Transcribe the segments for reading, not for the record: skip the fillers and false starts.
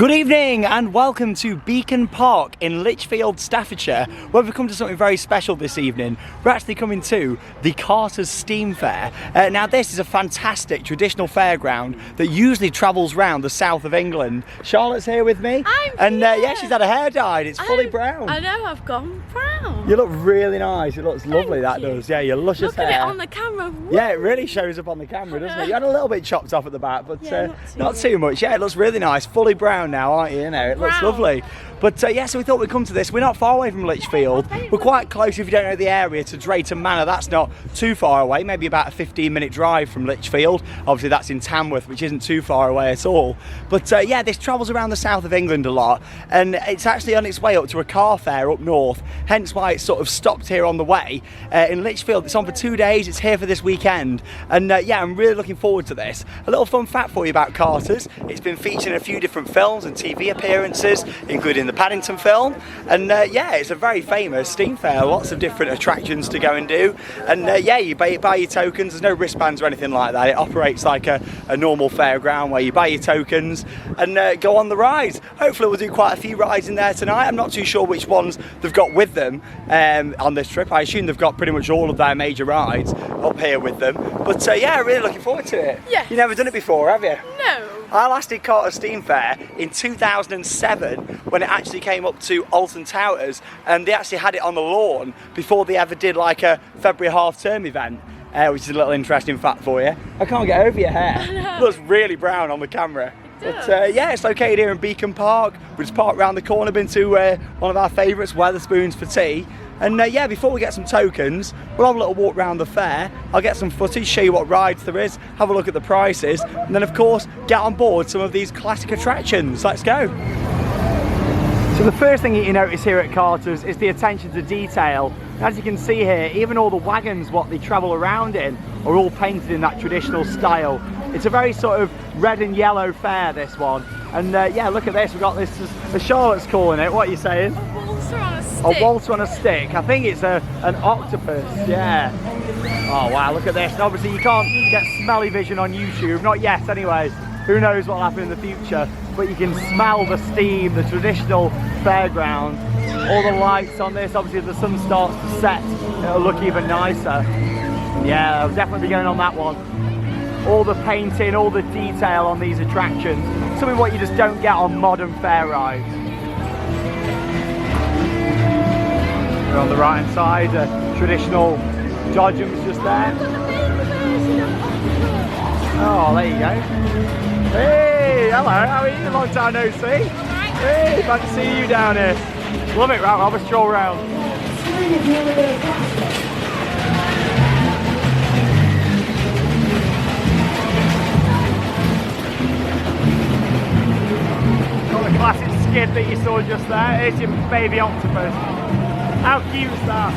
Good evening and welcome to Beacon Park in Lichfield, Staffordshire, where we've come to something very special this evening. We're actually coming to the Carter's Steam Fair. Now this is a fantastic traditional fairground that usually travels round the south of England. Charlotte's here with me. I'm here. Yeah, she's had her hair dyed, it's fully brown. I know, I've gone brown. You look really nice, it looks lovely. That does. Yeah, your luscious hair. Look at it on the camera. Whoa. Yeah, it really shows up on the camera, doesn't it? You had a little bit chopped off at the back, but yeah, not too much. Yeah, it looks really nice, fully brown now, aren't you? You know, it looks lovely. But yeah, so we thought we'd come to this. We're not far away from Lichfield. We're quite close, if you don't know the area, to Drayton Manor. That's not too far away, maybe about a 15-minute drive from Lichfield. Obviously that's in Tamworth, which isn't too far away at all. But yeah, this travels around the south of England a lot, and it's actually on its way up to a car fair up north, hence why it's sort of stopped here on the way. In Lichfield, it's on for 2 days, it's here for this weekend, and yeah, I'm really looking forward to this. A little fun fact for you about Carter's: it's been featured in a few different films and TV appearances, including the Paddington film, and yeah, it's a very famous steam fair, lots of different attractions to go and do, and yeah, you buy your tokens. There's no wristbands or anything like that. It operates like a normal fairground where you buy your tokens and go on the rides. Hopefully we'll do quite a few rides in there tonight. I'm not too sure which ones they've got with them on this trip. I assume they've got pretty much all of their major rides up here with them, but yeah, really looking forward to it. Yeah. You've never done it before, have you? No. I last did Carter's Steam Fair in 2007 when it actually came up to Alton Towers, and they actually had it on the lawn before they ever did like a February half-term event, which is a little interesting fact for you. I can't get over your hair. It looks really brown on the camera. But yeah, it's located here in Beacon Park. We just parked around the corner, been to one of our favourites, Wetherspoons, for tea. And yeah, before we get some tokens, we'll have a little walk around the fair. I'll get some footage, show you what rides there is, have a look at the prices, and then of course, get on board some of these classic attractions. Let's go. So the first thing that you notice here at Carter's is the attention to detail. As you can see here, even all the wagons, what they travel around in, are all painted in that traditional style. It's a very sort of red and yellow fair, this one. And yeah, look at this, we've got this, as Charlotte's calling it. What are you saying? A waltzer on a stick. A waltzer on a stick. I think it's an octopus, yeah. Oh wow, look at this. And obviously you can't get smelly vision on YouTube, not yet anyway. Who knows what will happen in the future, but you can smell the steam, the traditional fairground. All the lights on this, obviously if the sun starts to set, it'll look even nicer. Yeah, I'll definitely be going on that one. All the painting, all the detail on these attractions, something what you just don't get on modern fair rides. We're on the right hand side, traditional Dodgems just there. Oh, there you go. Hey, hello, how are you? Long time no see. Hey, glad to see you down here. Love it, right, I'll have a stroll round. Got the classic skid that you saw just there. Here's your baby octopus. How cute is that?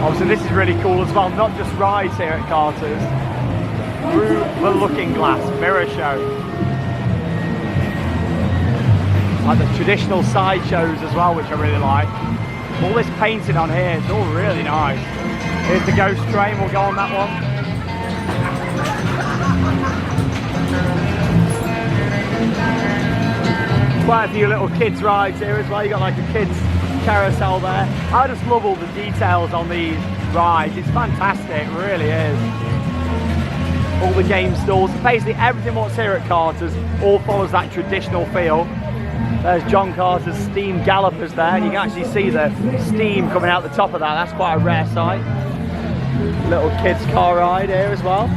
Obviously this is really cool as well, not just rides here at Carter's. Through the Looking Glass mirror show. Like the traditional sideshows as well, which I really like. All this painting on here, it's all really nice. Here's the ghost train, we'll go on that one. Quite a few little kids rides here as well. You got like a kids carousel there. I just love all the details on these rides. It's fantastic, it really is. All the game stalls, basically everything what's here at Carter's all follows that traditional feel. There's John Carter's steam gallopers there, and you can actually see the steam coming out the top of that. That's quite a rare sight. Little kids car ride here as well.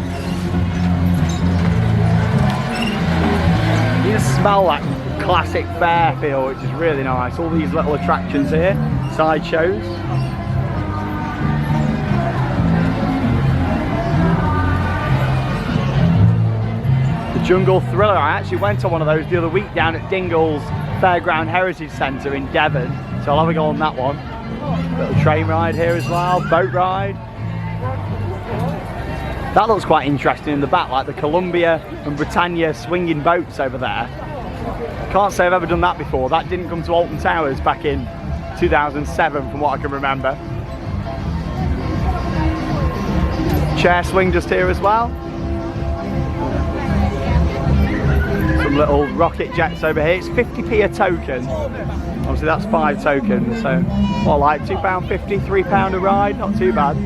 You just smell that classic fair feel, which is really nice. All these little attractions here, sideshows. The Jungle Thriller, I actually went on one of those the other week down at Dingle's Fairground Heritage Centre in Devon, so I'll have a go on that one. Little train ride here as well, boat ride. That looks quite interesting in the back, like the Columbia and Britannia swinging boats over there. Can't say I've ever done that before. That didn't come to Alton Towers back in 2007 from what I can remember. chair swing just here as well. Some little rocket jets over here. It's 50p a token. Obviously that's 5 tokens, so what, like £2.50, £3 a ride? Not too bad.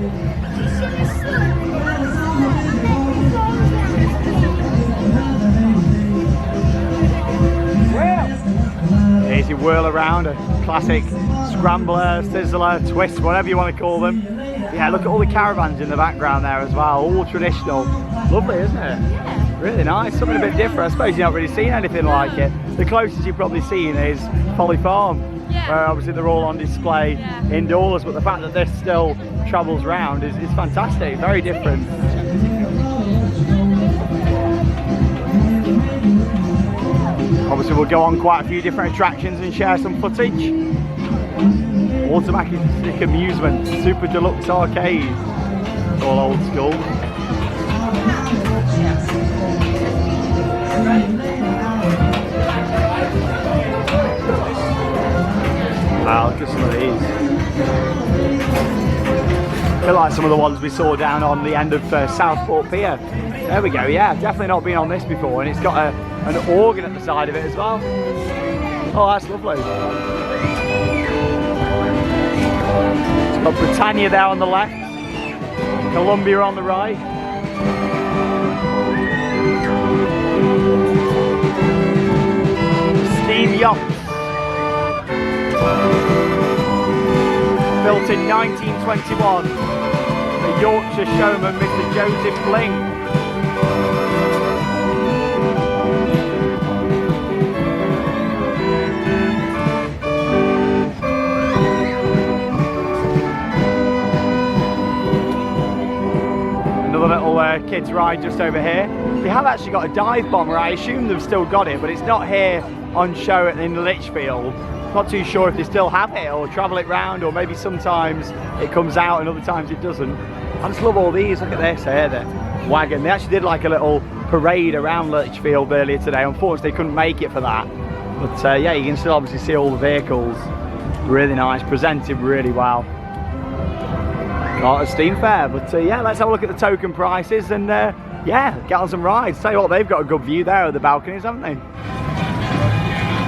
Here's your whirl around, a classic scrambler, sizzler, twist, whatever you want to call them. Yeah, look at all the caravans in the background there as well, all traditional. Lovely, isn't it? Yeah. Really nice, something a bit different. I suppose you've not really seen anything like it. The closest you've probably seen is Folly Farm, where obviously they're all on display indoors, but the fact that this still travels around is fantastic, very different. Obviously we'll go on quite a few different attractions and share some footage. Automatic amusement, super deluxe arcade, all old school. Wow, look at some of these. I feel like some of the ones we saw down on the end of Southport Pier. There we go, yeah, definitely not been on this before, and it's got an organ at the side of it as well. Oh, that's lovely. It's got Britannia there on the left, Columbia on the right. Steam Yachts. Built in 1921. The Yorkshire showman, Mr. Joseph Bling. Little kids ride just over here. They have actually got a dive bomber. I assume they've still got it, but it's not here on show in Lichfield. Not too sure if they still have it or travel it round, or maybe sometimes it comes out and other times it doesn't. I just love all these. Look at this here, the wagon. They actually did like a little parade around Lichfield earlier today. Unfortunately they couldn't make it for that, but yeah, you can still obviously see all the vehicles. Really nice, presented really well. Not a steam fair, but yeah, let's have a look at the token prices and yeah, get on some rides. Tell you what, they've got a good view there of the balconies, haven't they?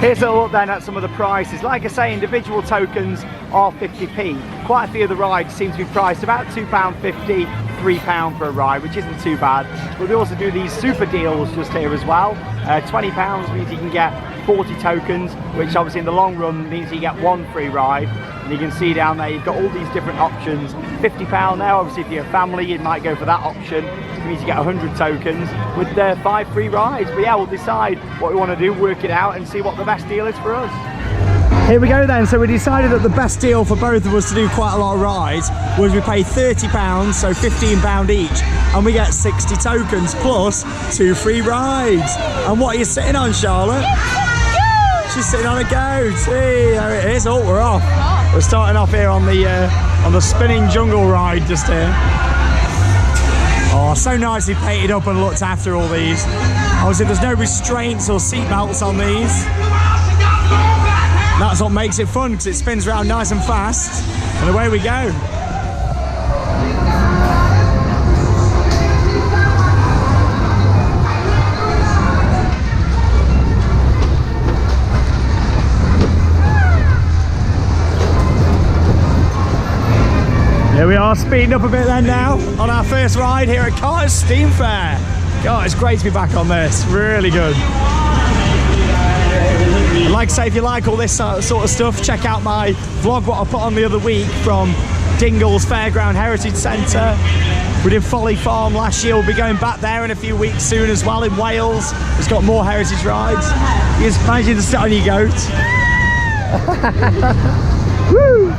Here's a look then at some of the prices. Like I say, individual tokens are 50p. Quite a few of the rides seem to be priced about £2.50, £3 for a ride, which isn't too bad. But we also do these super deals just here as well. £20 means you can get 40 tokens, which obviously in the long run means you get 1 free ride. And you can see down there you've got all these different options. £50 now, obviously if you're a family you might go for that option. It means you get 100 tokens with 5 free rides. But yeah, we'll decide what we want to do, work it out and see what the best deal is for us. Here we go then, so we decided that the best deal for both of us to do quite a lot of rides was we pay £30, so £15 each, and we get 60 tokens plus 2 free rides. And what are you sitting on, Charlotte? She's sitting on a goat. See, there it is. Oh, we're off. We're starting off here on the spinning jungle ride just here. Oh, so nicely painted up and looked after, all these. Obviously there's no restraints or seat belts on these. That's what makes it fun, because it spins around nice and fast, and away we go. Here we are, speeding up a bit then now on our first ride here at Carter's Steam Fair. God, it's great to be back on this, really good. Like I say, if you like all this sort of stuff, check out my vlog what I put on the other week from Dingle's Fairground Heritage Centre. We did Folly Farm last year, we'll be going back there in a few weeks soon as well in Wales. It's got more heritage rides. You just imagine to sit on your goat. Woo!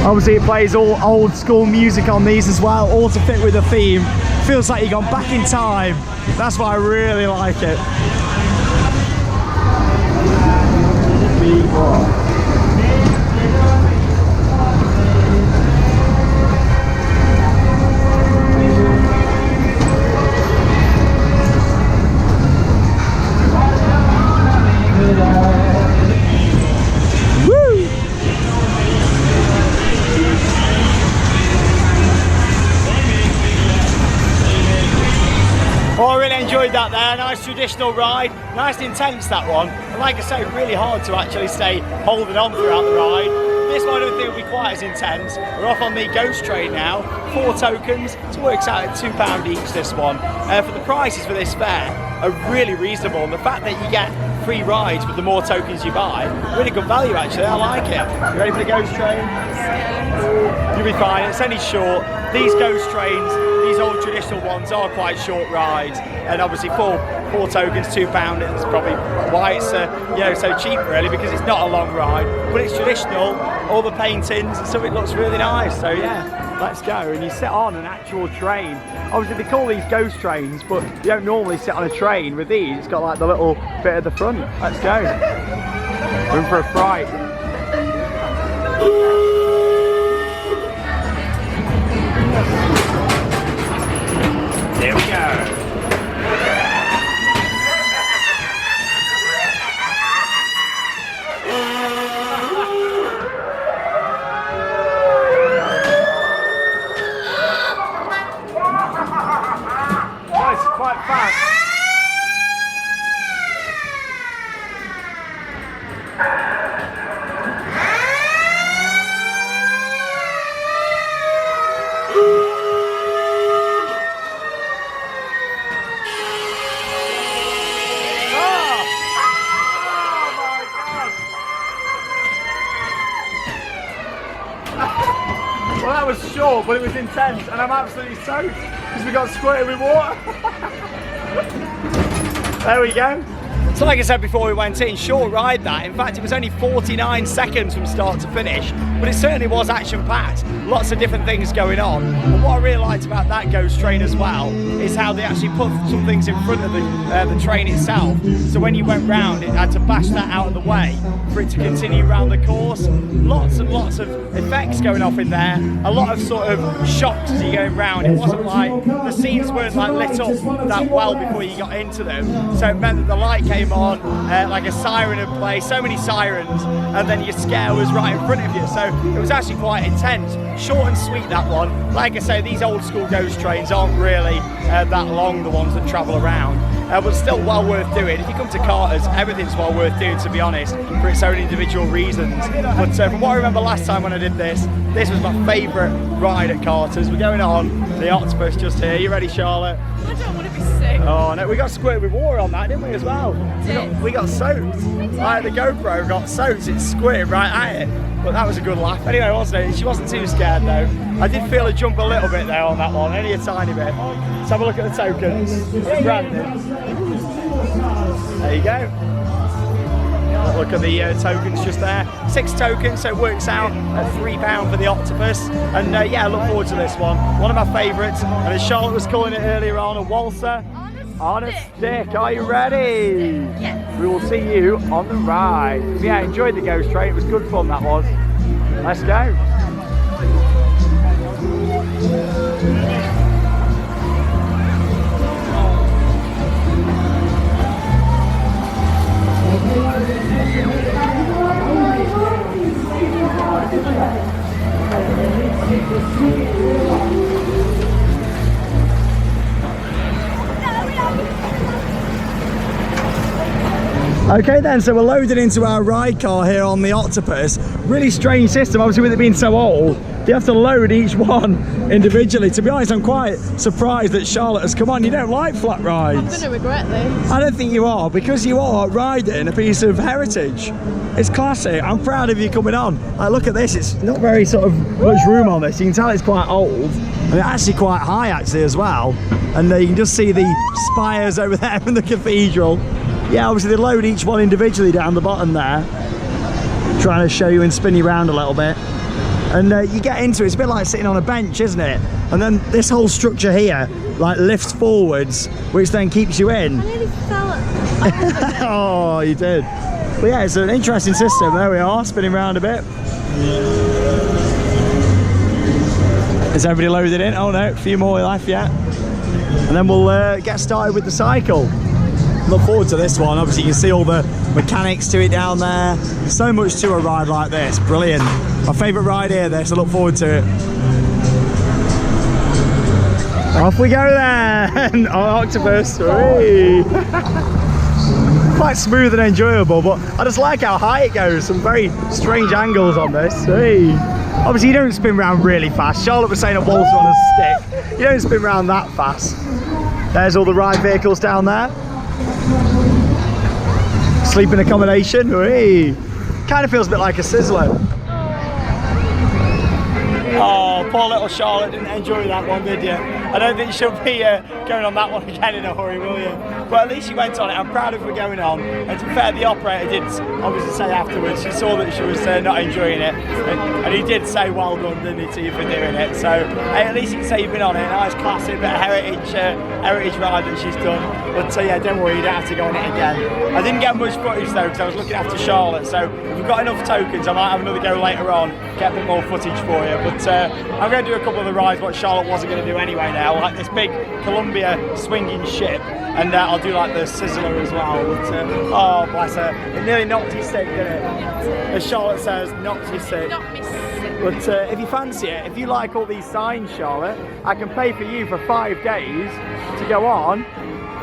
Obviously it plays all old school music on these as well, all to fit with the theme. Feels like you've gone back in time. That's why I really like it. traditional ride, nice and intense that one. And like I say, really hard to actually stay holding on throughout the ride. This one I don't think will be quite as intense. We're off on the Ghost Train now, 4 tokens, so it works out at £2 each this one. For the prices for this fare are really reasonable, and the fact that you get free rides with the more tokens you buy, really good value actually, I like it. You ready for the Ghost Train? You'll be fine, it's only short. These Ghost Trains, these old traditional ones are quite short rides, and obviously four tokens, £2, it's probably why it's so cheap really, because it's not a long ride, but it's traditional, all the paintings and stuff, it looks really nice, so yeah, let's go. And you sit on an actual train. Obviously they call these Ghost Trains, but you don't normally sit on a train with these, it's got like the little bit at the front. Let's go. We're in for a fright. There we go. It's quite fast. Well, that was short, but it was intense, and I'm absolutely soaked because we got squirted with water. There we go. So like I said before we went in, short ride that. In fact, it was only 49 seconds from start to finish, but it certainly was action-packed. Lots of different things going on. And what I really liked about that Ghost Train as well is how they actually put some things in front of the train itself. So when you went round, it had to bash that out of the way for it to continue round the course. Lots and lots of effects going off in there. A lot of sort of shocks as you're going round. It wasn't like, the scenes weren't like lit up that well before you got into them. So it meant that the light came on, like a siren would play, so many sirens, and then your scare was right in front of you. So it was actually quite intense. Short and sweet, that one. Like I say, these old school Ghost Trains aren't really that long, the ones that travel around, but still well worth doing. If you come to Carter's, everything's well worth doing, to be honest, for its own individual reasons. But from what I remember last time when I did this was my favourite ride at Carter's. We're going on the Octopus just here. You ready, Charlotte? I don't want to be sick. Oh no, we got squirted with water on that, didn't we, as well? We got soaked. Like the GoPro got soaked, it squirted right at it. But that was a good laugh. Anyway, wasn't it? She wasn't too scared though. I did feel her jump a little bit there on that one, only a tiny bit. Let's have a look at the tokens. It's Brandon. There you go. Look at the tokens just there. 6 tokens, so it works out at £3 for the Octopus. And yeah, I look forward to this one. One of my favourites. And as Charlotte was calling it earlier on, a waltzer on a stick. Are you ready? Yes. We will see you on the ride. Yeah, I enjoyed the Ghost Train. It was good fun, that was. Let's go. Okay then, so we're loaded into our ride car here on the Octopus. Really strange system, obviously with it being so old, you have to load each one individually. To be honest, I'm quite surprised that Charlotte has come on. You don't like flat rides. I'm going to regret this. I don't think you are, because you are riding a piece of heritage. It's classic. I'm proud of you coming on. Like, look at this, it's not very sort of much room on this. You can tell it's quite old, and it's actually quite high actually as well. And you can just see the spires over there from the cathedral. Yeah, obviously they load each one individually down the bottom there. Trying to show you and spin you around a little bit. And you get into it, it's a bit like sitting on a bench, isn't it? And then this whole structure here, like, lifts forwards, which then keeps you in. I nearly fell at Oh, you did. But yeah, it's an interesting system. There we are, spinning around a bit. Is everybody loaded in? Oh no, a few more left yet. And then we'll get started with the cycle. Look forward to this one. Obviously you can see all the mechanics to it down there. So much to a ride like this. Brilliant. My favourite ride here, this. I look forward to it. Off we go then! On Octopus. Whee. Quite smooth and enjoyable, but I just like how high it goes. Some very strange angles on this. Whee. Obviously you don't spin round really fast. Charlotte was saying a waltz on a stick. You don't spin round that fast. There's all the ride vehicles down there. Sleeping accommodation. Whee. Kind of feels a bit like a Sizzler. Oh, poor little Charlotte didn't enjoy that one, did you? I don't think she'll be going on that one again in a hurry, will you? But at least she went on it. I'm proud of her going on. And to be fair, the operator did obviously say afterwards, she saw that she was not enjoying it. And he did say well done, didn't he, to you for doing it. So hey, at least you can say you've been on it. Nice classic bit of heritage ride that she's done. But yeah, don't worry, you don't have to go on it again. I didn't get much footage though, because I was looking after Charlotte. So if we've got enough tokens, I might have another go later on, get a bit more footage for you. But I'm going to do a couple of the rides what Charlotte wasn't going to do anyway now, like this big Columbia swinging ship, and I'll do like the Sizzler as well. But oh bless her, it nearly knocked you sick, didn't it? As Charlotte says, knocked you sick. Not me sick. But if you fancy it, if you like all these signs, Charlotte, I can pay for you for 5 days to go on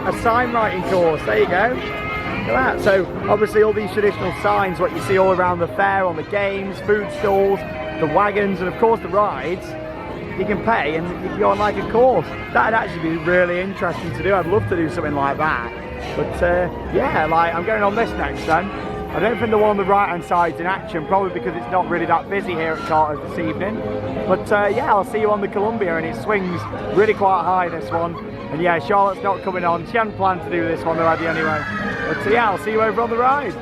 a sign writing course. There you go. Look at that. So obviously all these traditional signs, what you see all around the fair, on the games, food stalls, the wagons, and of course the rides, you can pay and you can go on like a course. That'd actually be really interesting to do. I'd love to do something like that. But yeah, like I'm going on this next then. I don't think the one on the right hand side's in action, probably because it's not really that busy here at Charlotte this evening. But yeah, I'll see you on the Columbia, and it swings really quite high, this one. And yeah, Charlotte's not coming on. She hadn't planned to do this one already anyway. But yeah, I'll see you over on the ride.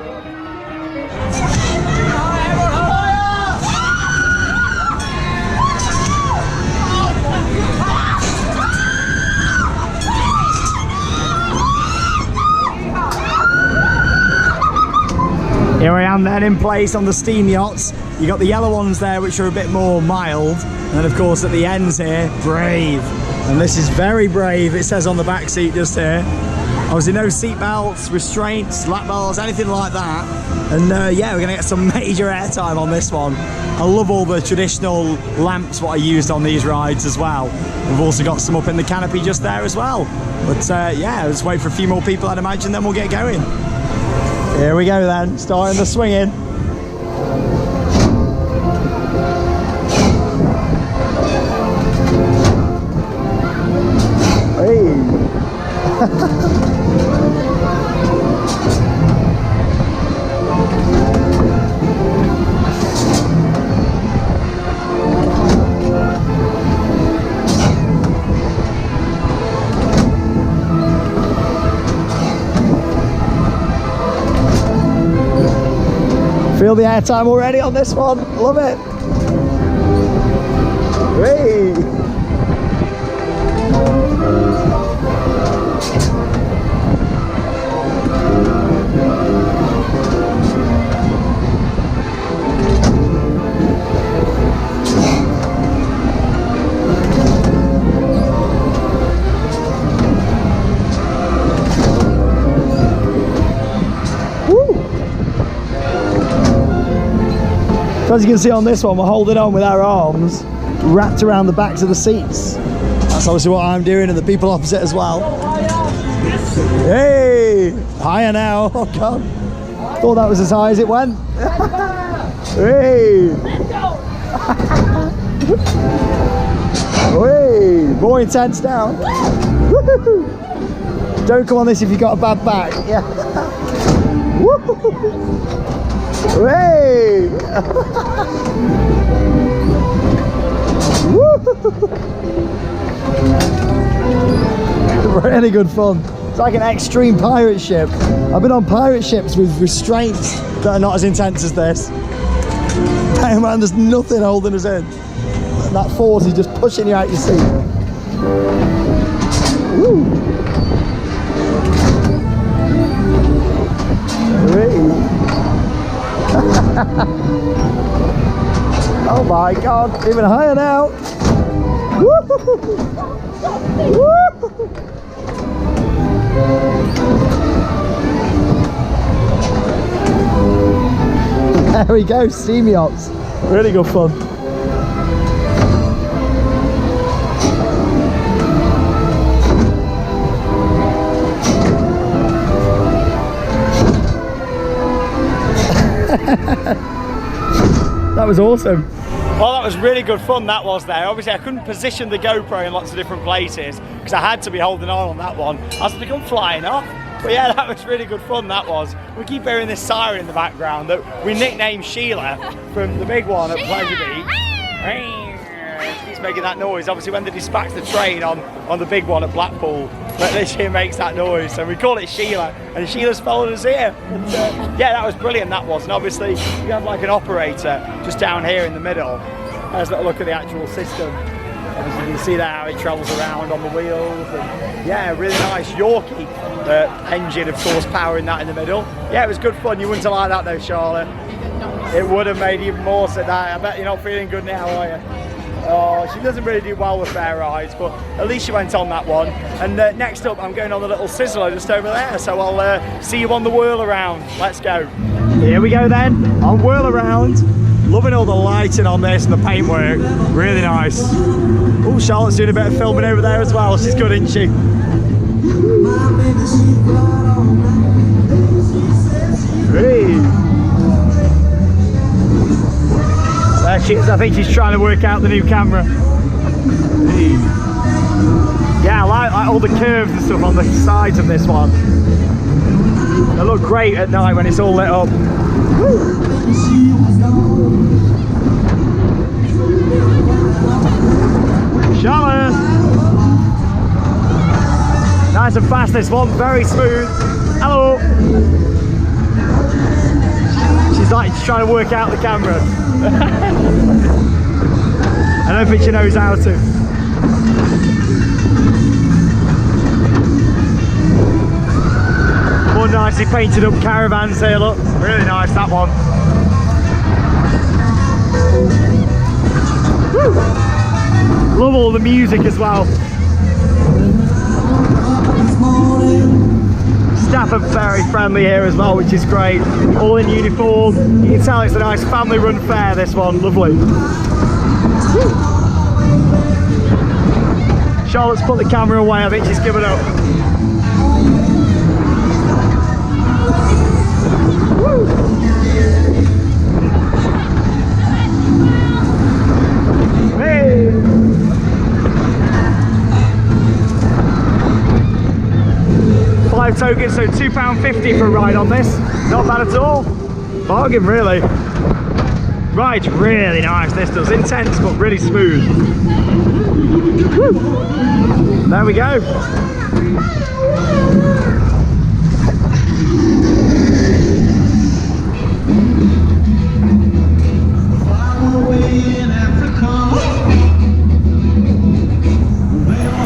Here I am then in place on the steam yachts. You got the yellow ones there which are a bit more mild, and of course at the ends here, brave. And this is very brave, it says on the back seat just here. Obviously no seat belts, restraints, lap bars, anything like that. And yeah, we're gonna get some major airtime on this one. I love all the traditional lamps what I used on these rides as well. We've also got some up in the canopy just there as well. But yeah, let's wait for a few more people I'd imagine, then we'll get going. Here we go then, starting the swinging. Hey. Feel the airtime already on this one, love it. Hey. So as you can see on this one, we're holding on with our arms wrapped around the backs of the seats. That's obviously what I'm doing, and the people opposite as well. Hey! Higher now. Oh God. Thought that was as high as it went. Hey! Hey! More intense now. Don't come on this if you've got a bad back. Yeah. Hey! Really good fun. It's like an extreme pirate ship. I've been on pirate ships with restraints that are not as intense as this. Hey man, there's nothing holding us in. And that force is just pushing you out your seat. Woo! Hey. Oh my God, even higher now. There we go, steam yachts. Really good fun. was awesome. Well, that was really good fun, that was there. Obviously, I couldn't position the GoPro in lots of different places because I had to be holding on that one. I was become flying off. But yeah, that was really good fun, that was. We keep hearing this siren in the background that we nicknamed Sheila from the big one at Pleasure Beach. She's making that noise. Obviously, when they dispatch the train on the big one at Blackpool, she makes that noise. So we call it Sheila, and Sheila's followed us here. And, yeah, that was brilliant, that was. And obviously, you have like an operator just down here in the middle. Let's have a look at the actual system. Obviously, you can see there how it travels around on the wheels. And yeah, really nice Yorkie engine, of course, powering that in the middle. Yeah, it was good fun. You wouldn't have liked that though, Charlotte. It would have made even more so that. I bet you're not feeling good now, are you? Oh, she doesn't really do well with fair rides, but at least she went on that one. And next up, I'm going on the little Sizzler just over there, so I'll see you on the whirl around. Let's go. Here we go then, on whirl around. Loving all the lighting on this and the paintwork. Really nice. Oh, Charlotte's doing a bit of filming over there as well. She's good, isn't she? Hey. There she is. I think she's trying to work out the new camera. Hey. Yeah, I like all the curves and stuff on the sides of this one. They look great at night when it's all lit up. Woo. Charlotte! Nice and fast this one, very smooth. Hello! She's like trying to work out the camera. I don't think she knows how to. More nicely painted up caravans here, look. Really nice, that one. Woo. Love all the music as well. Staff are very friendly here as well, which is great. All in uniform. You can tell it's a nice family run fair, this one. Lovely. Woo. Charlotte's put the camera away. I think she's given up. Woo. Hey. £5 tokens, so £2.50 for a ride on this. Not bad at all. Bargain, really. Ride's really nice, this does. Intense, but really smooth. Woo. There we go.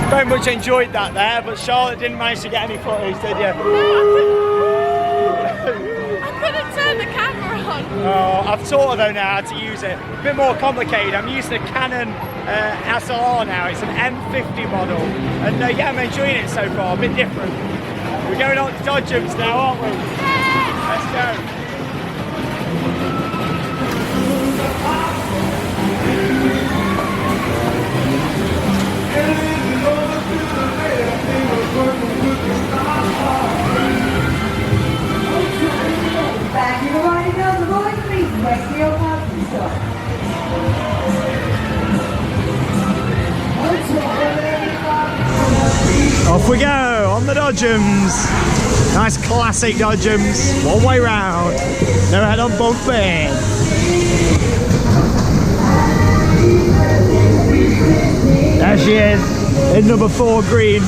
Very much enjoyed that there, but Charlotte didn't manage to get any footage, did you? I couldn't turn the camera on. Oh, I've taught her though now how to use it. A bit more complicated. I'm using a Canon SLR now. It's an M50 model, and yeah, I'm enjoying it so far. A bit different. We're going on to Dodgems now, aren't we? Let's go. Back in the riding down the road, please. Next to your parking stop. Off we go on the Dodgems. Nice classic Dodgems. One way round. No head on bumping. There she is in number 4 green.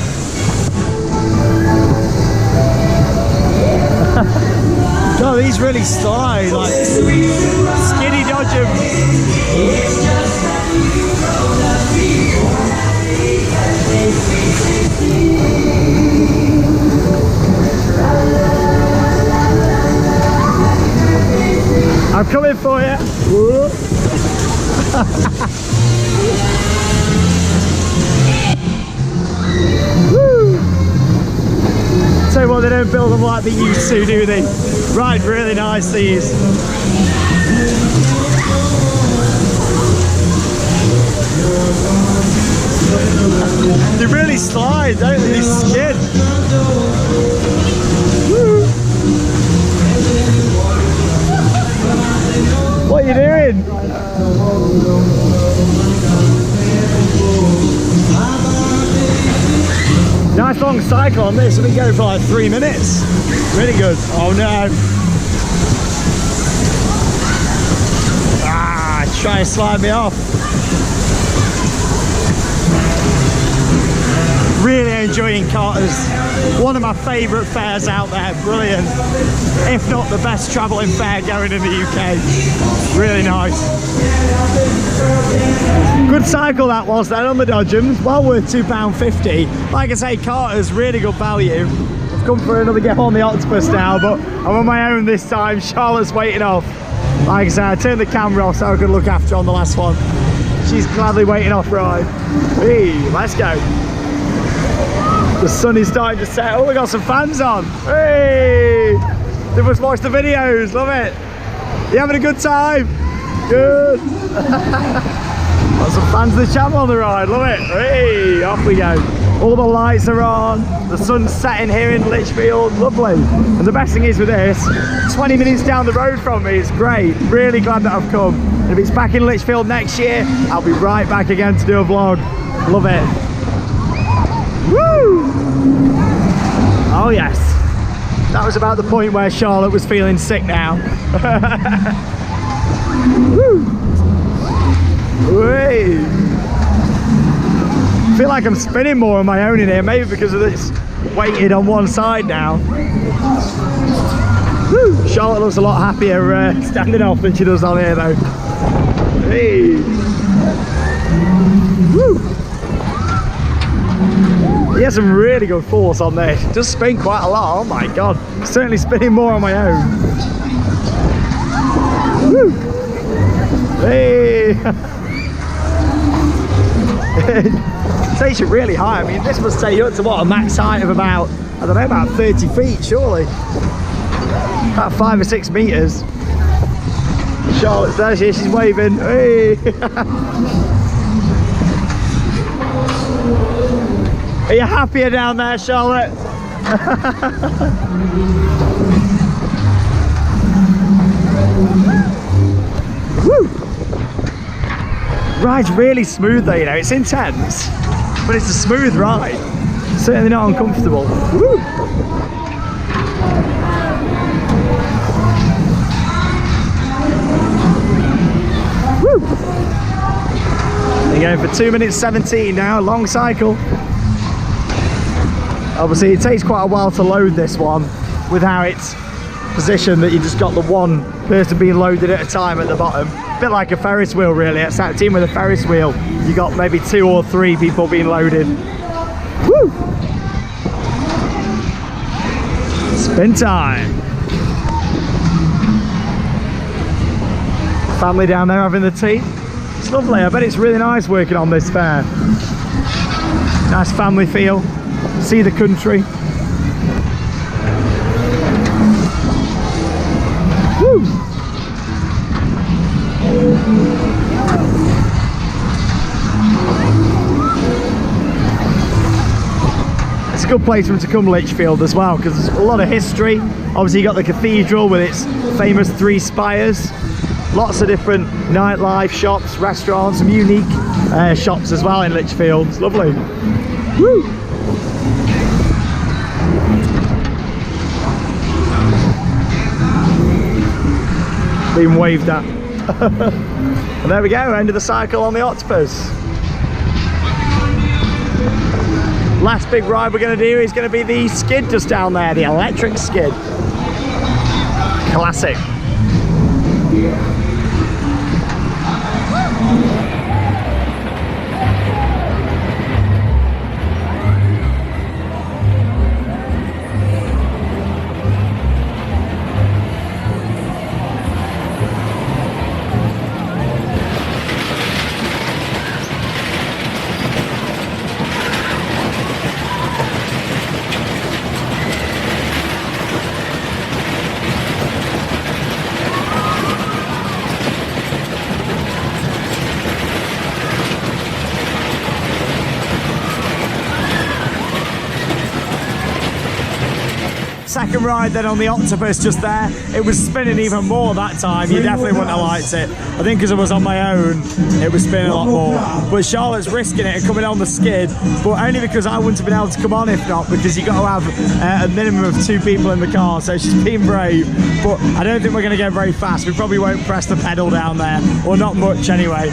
God, these really slide, like skinny Dodgems. I'm coming for you. Tell you what, they don't build them like they used to, do they? Right, really nice these. They really slide, don't they? They skid. Woo. What are you doing? Nice long cycle on this. We've been going for like 3 minutes. Really good. Oh no. Ah, trying to slide me off. Really enjoying Carter's. One of my favourite fairs out there. Brilliant. If not the best travelling fair going in the UK. Really nice. Good cycle that was then on the Dodgems. Well worth £2.50. Like I say, Carter's really good value. I've come for another get on the Octopus now, but I'm on my own this time. Charlotte's waiting off. Like I say, I turned the camera off so I could look after her on the last one. She's gladly waiting off ride. Hey, let's go. The sun is starting to set. Oh, we got some fans on. Hey! They must watch the videos. Love it. You having a good time? Good. Got some fans of the channel on the ride. Love it. Hey! Off we go. All the lights are on. The sun's setting here in Lichfield. Lovely. And the best thing is with this, 20 minutes down the road from me. It's great. Really glad that I've come. And if it's back in Lichfield next year, I'll be right back again to do a vlog. Love it. Woo! Oh yes, that was about the point where Charlotte was feeling sick now. Woo! Whee! I feel like I'm spinning more on my own in here, maybe because of this weighted on one side now. Woo! Charlotte looks a lot happier standing off than she does on here though. Hey! Woo! He has some really good force on this. It does spin quite a lot. Oh my god. Certainly spinning more on my own. Woo. Hey. It takes you really high. I mean, this must take you up to what, a max height of about, I don't know, about 30 feet surely. About 5 or 6 meters. Charlotte's there, she's waving. Hey. Are you happier down there, Charlotte? Woo! Ride's really smooth though, you know, it's intense, but it's a smooth ride. Certainly not uncomfortable. Woo! Woo! You're going for 2 minutes 17 now, long cycle. Obviously it takes quite a while to load this one with how it's positioned, that you just got the one person being loaded at a time at the bottom. A bit like a Ferris wheel really. It's that team with a Ferris wheel. You got maybe 2 or 3 people being loaded. Woo! Spin time. Family down there having the tea. It's lovely. I bet it's really nice working on this fair. Nice family feel. See the country. Woo! It's a good place for them to come, Lichfield, as well, because there's a lot of history. Obviously you got the cathedral with its famous 3 spires. Lots of different nightlife, shops, restaurants, some unique shops as well in Lichfield. It's lovely. Woo! Being waved at. And there we go, end of the cycle on the Octopus. Last big ride we're going to do is going to be the skid just down there, the electric skid. Classic. second ride then on the Octopus just there. It was spinning even more that time. You definitely wouldn't have liked it. I think because I was on my own, it was spinning a lot more. But Charlotte's risking it and coming on the skid, but only because I wouldn't have been able to come on if not, because you've got to have a minimum of 2 people in the car. So she's been brave, but I don't think we're going to go very fast. We probably won't press the pedal down there, or not much anyway.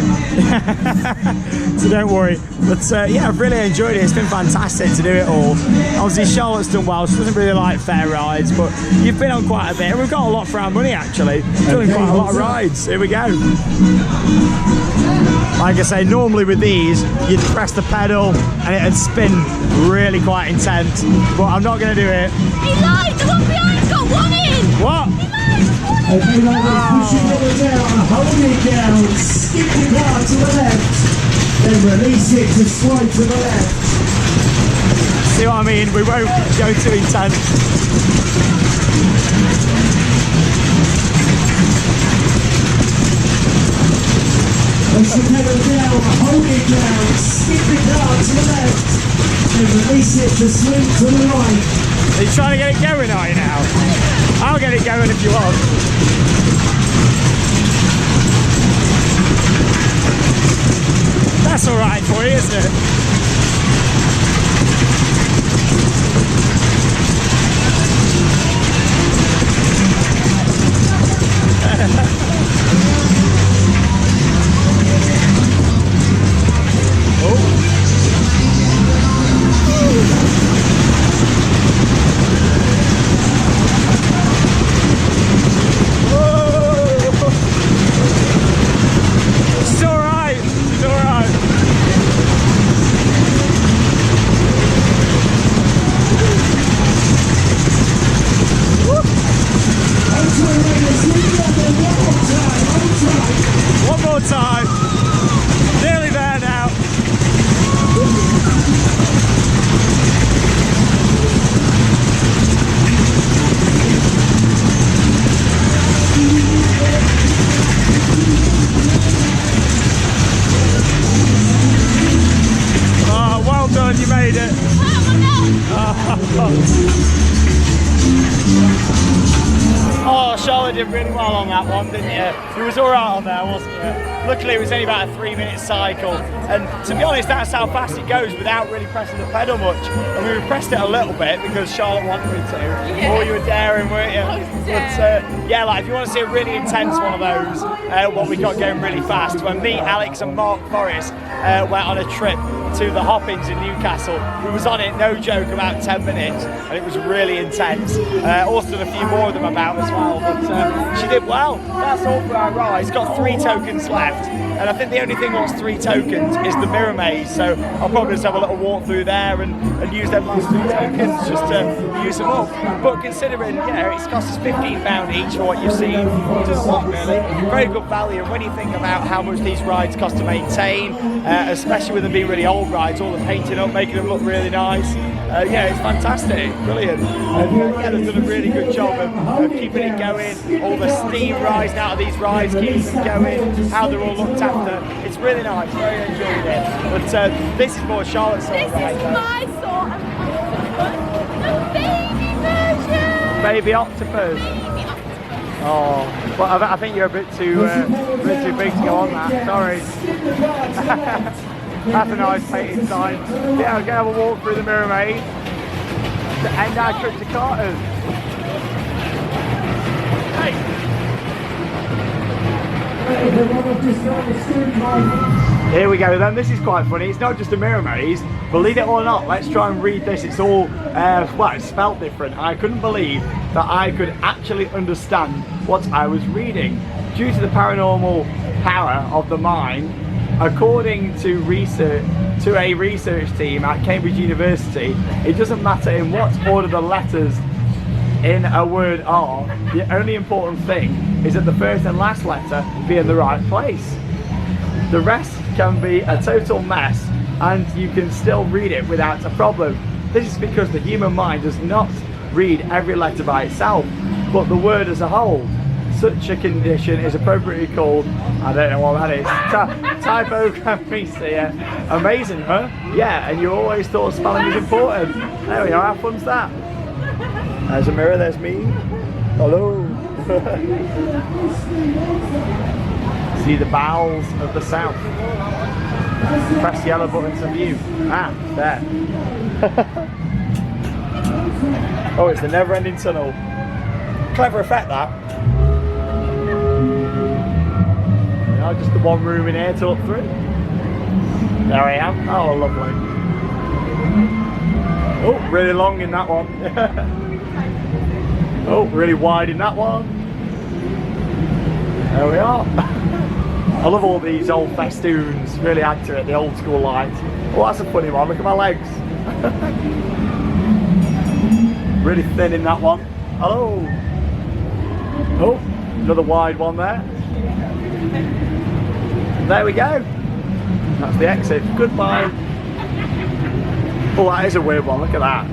So don't worry. But yeah, I've really enjoyed it. It's been fantastic to do it all. Obviously Charlotte's done well. She doesn't really like fair rides, but you've been on quite a bit, and we've got a lot for our money actually. Doing quite a lot of rides. Here we go. Like I say, normally with these you'd press the pedal and it'd spin really quite intense, but I'm not going to do it. He lied! The one behind's got one in! What? He lied! If you like this, push your foot down, hold it down, skip the car to the left, then release it to swipe to the left. See what I mean? We won't go too intense. Push the pedal down, hold it down, skip the car to the left, then release it to swing to the right. Are you trying to get it going, are you now? I'll get it going if you want. That's alright for you, isn't it? One more time. Nearly there now. Oh, well done, you made it. Oh, Charlotte did really well on that one, didn't you? It was alright on there, wasn't it? Luckily it was only about a 3-minute cycle, and to be honest that's how fast it goes without really pressing the pedal much. I mean, we pressed it a little bit because Charlotte wanted me to, or you were daring, weren't you? But yeah, like if you want to see a really intense one of those, what we got going really fast, when me, Alex and Mark Forrest went on a trip to the Hoppings in Newcastle. We was on it, no joke, about 10 minutes, and it was really intense. Also done a few more of them about as well, but she did well. That's all for our ride. It's got 3 tokens left, and I think the only thing that's 3 tokens is the mirror maze, so I'll probably just have a little walk through there and use them last 2 tokens just to use them up. But considering, you know, it's cost us £15 each for what you've seen, which is a lot really. Very good value, and when you think about how much these rides cost to maintain, especially with them being really old rides, all the painting up, making them look really nice. Yeah, it's fantastic, brilliant. Yeah, they've done a really good job of keeping it going. All the steam rising out of these rides, keeping them going, how they're all looked after. It's really nice, very enjoyed it. But this is more Charlotte's sort of ride. This is my sort of octopus, the baby version. Baby Octopus. Oh, well, I think you're a bit too big to go on that. Sorry. That's a nice painted sign. Yeah, I'm going to have a walk through the mirror maze to end our trip to Carter's. Hey! Here we go then. This is quite funny. It's not just a mirror maze. Believe it or not, let's try and read this. It's all, well, it's spelled different. I couldn't believe that I could actually understand what I was reading. Due to the paranormal power of the mind, according to a research team at Cambridge University, it doesn't matter in what order the letters in a word are, the only important thing is that the first and last letter be in the right place. The rest can be a total mess and you can still read it without a problem. This is because the human mind does not read every letter by itself, but the word as a whole. Such a condition is appropriately called, I don't know what that is, typogramnesia. Amazing, huh? Yeah, and you always thought spelling was important. There we are, how fun's that? There's a mirror, there's me. Hello. See the bowels of the south. Press the yellow button to view. Ah, there. Oh, it's the never-ending tunnel. Clever effect, that. Yeah, just the one room in here to look through. There I am. Oh, lovely. Oh, really long in that one. Oh, really wide in that one. There we are. I love all these old festoons, really add to it, the old school lights. Oh, that's a funny one, look at my legs. Really thin in that one. Hello. Oh, another wide one there. There we go. That's the exit. Goodbye. Oh, that is a weird one, look at that.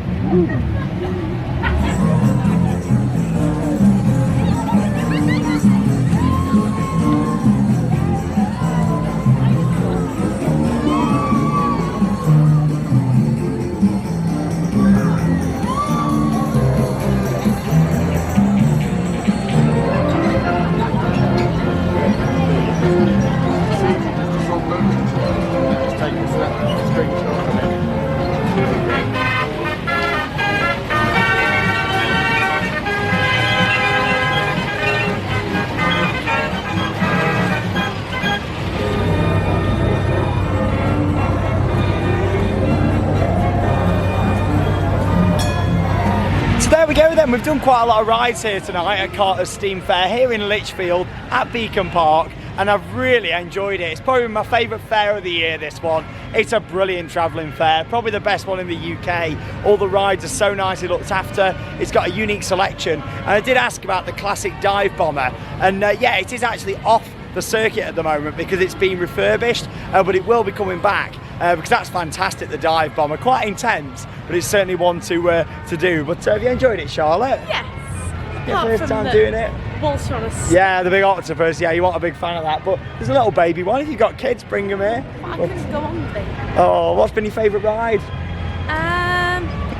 Then we've done quite a lot of rides here tonight at Carter's Steam Fair here in Lichfield at Beacon Park, and I've really enjoyed it. It's probably my favourite fair of the year, this one. It's a brilliant travelling fair, probably the best one in the UK. All the rides are so nicely looked after. It's got a unique selection, and I did ask about the classic dive bomber, and yeah, it is actually off the circuit at the moment because it's been refurbished, but it will be coming back because that's fantastic, the dive bomber. Quite intense, but it's certainly one to do. But have you enjoyed it, Charlotte? Yes. Your first time doing it? Waltz on us. Yeah, the big octopus. Yeah, you want a big fan of that. But there's a little baby one. If you've got kids, bring them here. I couldn't go on with it. Oh, what's been your favourite ride?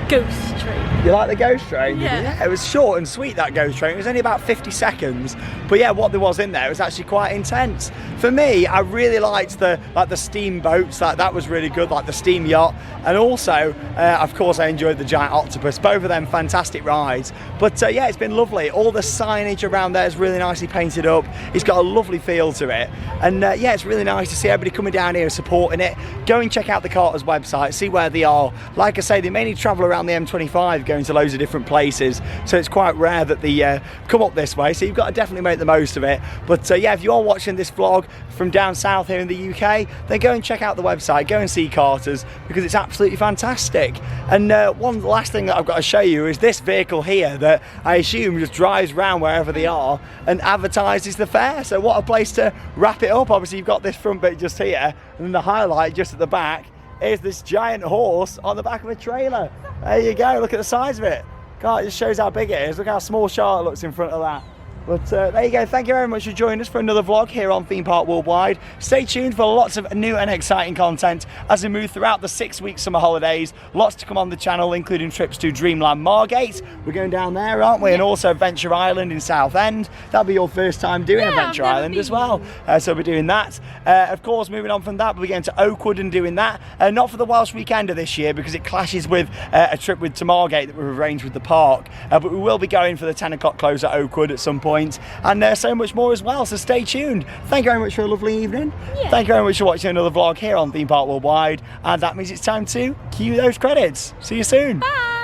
Ghost train. You like the ghost train? Yeah. It was short and sweet, that ghost train. It was only about 50 seconds. But yeah, what there was in there was actually quite intense. For me, I really liked the steamboats. That was really good, like the steam yacht. And also, of course, I enjoyed the giant octopus. Both of them fantastic rides. But yeah, it's been lovely. All the signage around there is really nicely painted up. It's got a lovely feel to it. And yeah, it's really nice to see everybody coming down here supporting it. Go and check out the Carter's website, see where they are. Like I say, they mainly travel around the M25 going to loads of different places, so it's quite rare that they come up this way, so you've got to definitely make the most of it. But yeah, if you are watching this vlog from down south here in the UK, then go and check out the website, go and see Carter's, because it's absolutely fantastic. And one last thing that I've got to show you is this vehicle here that I assume just drives around wherever they are and advertises the fair. So what a place to wrap it up. Obviously you've got this front bit just here, and then the highlight just at the back is this giant horse on the back of a trailer. There you go, look at the size of it. God, it just shows how big it is. Look how small Charlotte looks in front of that. But there you go, thank you very much for joining us for another vlog here on Theme Park Worldwide. Stay tuned for lots of new and exciting content as we move throughout the 6-week summer holidays. Lots to come on the channel, including trips to Dreamland Margate. We're going down there, aren't we? And also Adventure Island in Southend. That'll be your first time doing Adventure Island as well. So we're doing that. Of course, moving on from that, we're going to Oakwood and doing that. Not for the Welsh Weekender this year because it clashes with a trip to Margate that we've arranged with the park. But we will be going for the 10 o'clock close at Oakwood at some point. And so much more as well, so stay tuned. Thank you very much for a lovely evening. Thank you very much for watching another vlog here on Theme Park Worldwide, and that means it's time to cue those credits. See you soon. Bye.